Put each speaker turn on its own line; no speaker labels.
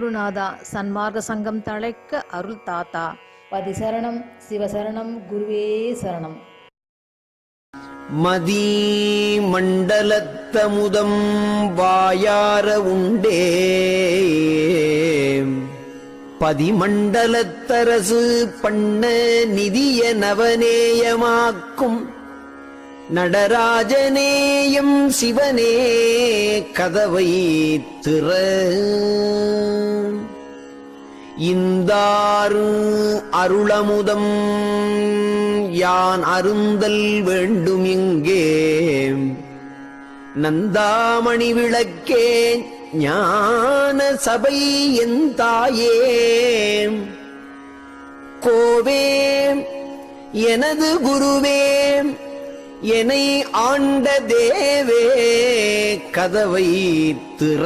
சத்குருநாதா சன்மார்க்க சங்கம் தழைக்க அருள் தாத்தா பதிசரணம் சிவசரணம் குருவே சரணம்.
மதி மண்டலத்தமுதம் வாயார உண்டே பதிமண்டலத்தரசு பண்ண நிதிய நவநேயமாக்கும் நடராஜனேயம் சிவனே கதவை திற. இந்தாறு அருளமுதம் யான் அருந்தல் வேண்டும் இங்கே நந்தாமணி விளக்கே ஞான சபை என் தாயே கோவே எனது குருவே என்னை ஆண்ட தேவே கதவை திற.